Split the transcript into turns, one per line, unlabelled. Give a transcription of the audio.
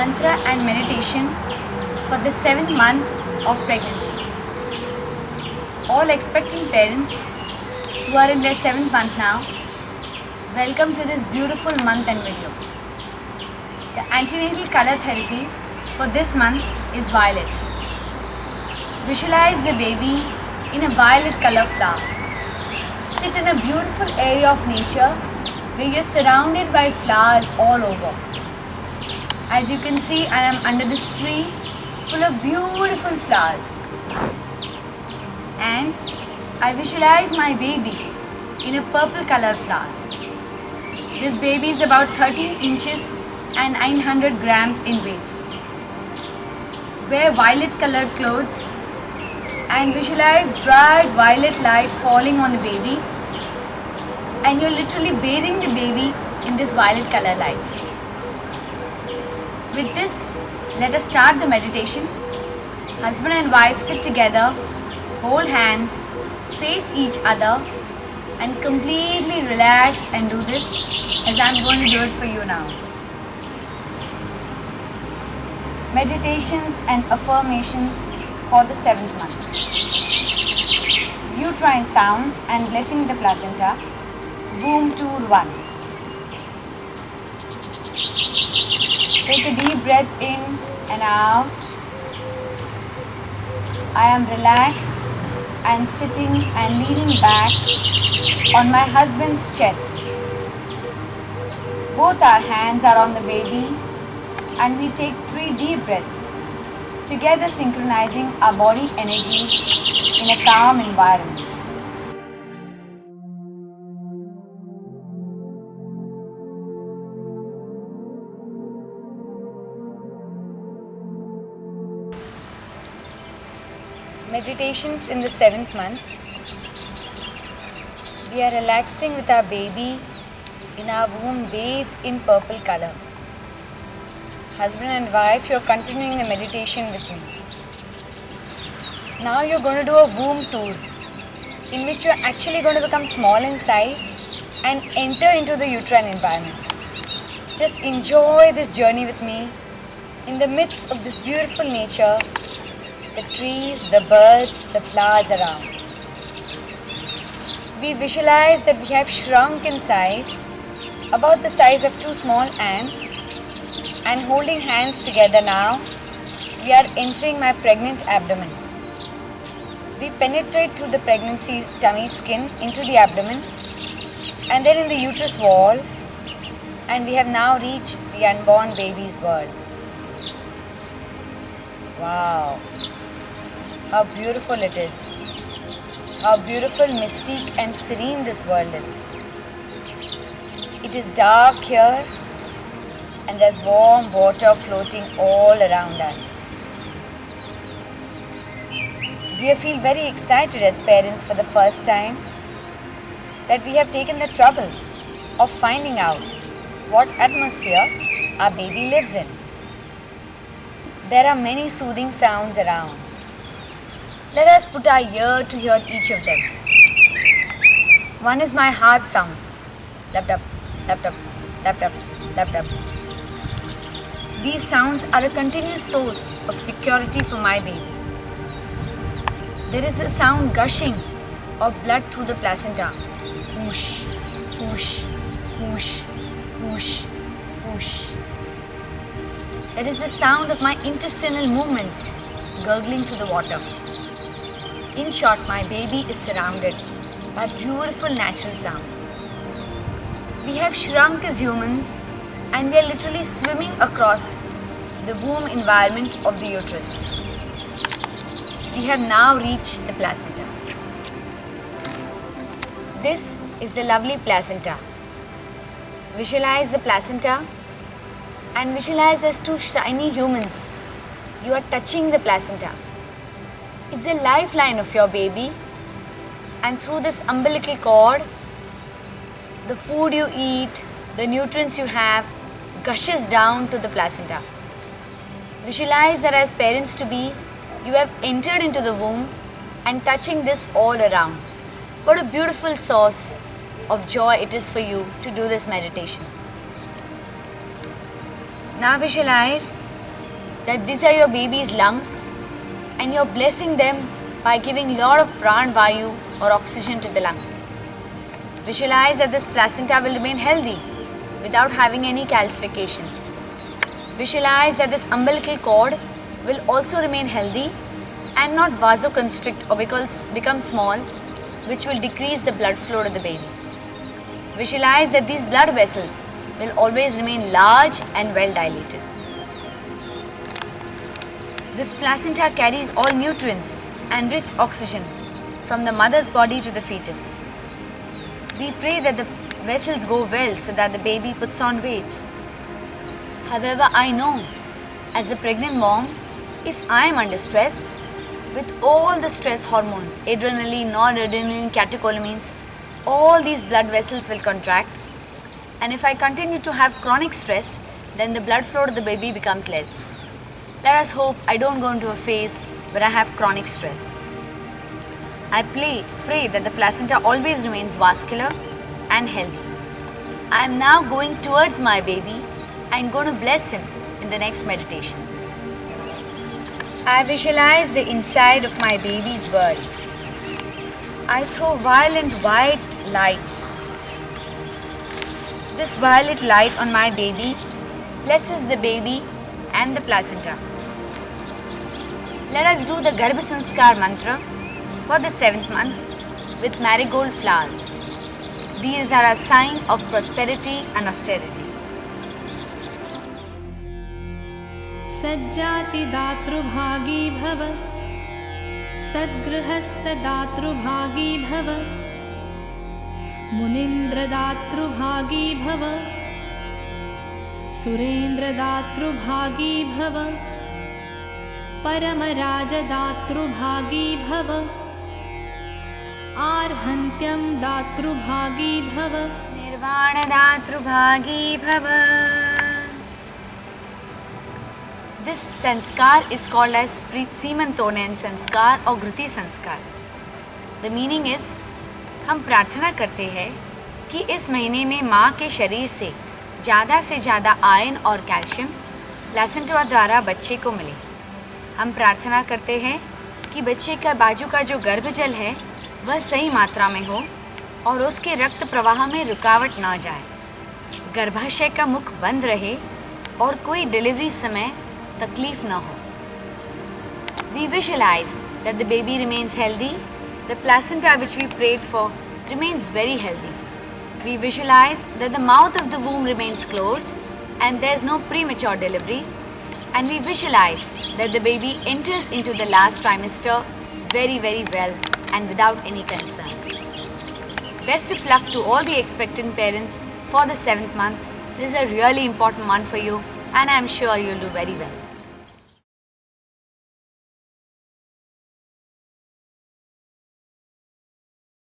mantra and meditation for the 7th month of pregnancy. All expecting parents who are in their 7th month now, welcome to this beautiful month and video. The antenatal color therapy for this month is violet. Visualize the baby in a violet color flower. Sit in a beautiful area of nature where you're surrounded by flowers all over. As you can see, I am under this tree full of beautiful flowers. And I visualize my baby in a purple color flower. This baby is about 13 inches and 900 grams in weight. Wear violet colored clothes and visualize bright violet light falling on the baby, and you're literally bathing the baby in this violet color light. With this, let us start the meditation. Husband and wife sit together, hold hands, face each other, and completely relax and do this as I'm going to do it for you now. Meditations and affirmations for the 7th month. Uterine sounds and blessing the placenta. Womb Tour 1. Take a deep breath in and out. I am relaxed and sitting and leaning back on my husband's chest. Both our hands are on the baby and we take 3 deep breaths, together synchronizing our body energies in a calm environment. Meditations in the 7th month. We are relaxing with our baby in our womb bathed in purple color. Husband and wife, you're continuing the meditation with me. Now you're going to do a womb tour in which you're actually going to become small in size and enter into the uterine environment. Just enjoy this journey with me in the midst of this beautiful nature, the trees, the birds, the flowers around. We visualize that we have shrunk in size, about the size of 2 small ants, and holding hands together now, we are entering my pregnant abdomen. We penetrate through the pregnancy tummy skin into the abdomen and then in the uterus wall, and we have now reached the unborn baby's world. Wow, how beautiful it is. How beautiful, mystique and serene this world is. It is dark here and there's warm water floating all around us. We feel very excited as parents for the first time that we have taken the trouble of finding out what atmosphere our baby lives in. There are many soothing sounds around. Let us put our ear to hear each of them. One is my heart sounds. Lap-dap, lap-dap, lap-dap, lap-dap. These sounds are a continuous source of security for my baby. There is a sound gushing of blood through the placenta. Whoosh, whoosh, whoosh, whoosh, whoosh. There is the sound of my intestinal movements gurgling through the water. In short, my baby is surrounded by beautiful natural sounds. We have shrunk as humans and we are literally swimming across the womb environment of the uterus. We have now reached the placenta. This is the lovely placenta. Visualize the placenta and visualize as 2 shiny humans. You are touching the placenta. It's a lifeline of your baby, and through this umbilical cord, the food you eat, the nutrients you have, gushes down to the placenta. Visualize that as parents to be, you have entered into the womb and touching this all around. What a beautiful source of joy it is for you to do this meditation. Now visualize that these are your baby's lungs and you're blessing them by giving lot of pran vayu or oxygen to the lungs. Visualize that this placenta will remain healthy without having any calcifications. Visualize that this umbilical cord will also remain healthy and not vasoconstrict or become small, which will decrease the blood flow to the baby. Visualize that these blood vessels will always remain large and well dilated. This placenta carries all nutrients and rich oxygen from the mother's body to the fetus. We pray that the vessels go well so that the baby puts on weight. However, I know as a pregnant mom, if I am under stress, with all the stress hormones, adrenaline, noradrenaline, catecholamines, all these blood vessels will contract. And if I continue to have chronic stress, then the blood flow to the baby becomes less. Let us hope I don't go into a phase where I have chronic stress. I pray that the placenta always remains vascular and healthy. I am now going towards my baby and going to bless him in the next meditation. I visualize the inside of my baby's world. I throw violent white light. This violet light on my baby blesses the baby and the placenta. Let us do the Garbha Sanskar mantra for the 7th month with marigold flowers. These are a sign of prosperity and austerity.
सज्जाति दातृभागी भव सद्गृहस्थ दातृभागी भव मुनीन्द्र दातृभागी भव सुरेन्द्र दातृभागी भव परमराज दातृभागी भव आर्हन्त्यं दातृभागी भव
निर्वाण दातृभागी भव. This sanskar is called as Seemantonan sanskar or Ghruti sanskar. The meaning is, हम प्रार्थना करते हैं कि इस महीने में माँ के शरीर से ज़्यादा आयरन और कैल्शियम प्लासेंटा द्वारा बच्चे को मिले. हम प्रार्थना करते हैं कि बच्चे का बाजू का जो गर्भजल है वह सही मात्रा में हो और उसके रक्त प्रवाह में रुकावट ना जाए, गर्भाशय का मुख बंद रहे और कोई डिलीवरी समय तकलीफ ना हो. We visualize that the baby remains healthy. The placenta which we prayed for remains very healthy. We visualize that the mouth of the womb remains closed and there is no premature delivery. And we visualize that the baby enters into the last trimester very well and without any concerns. Best of luck to all the expectant parents for the 7th month. This is a really important month for you and I am sure you'll do very well.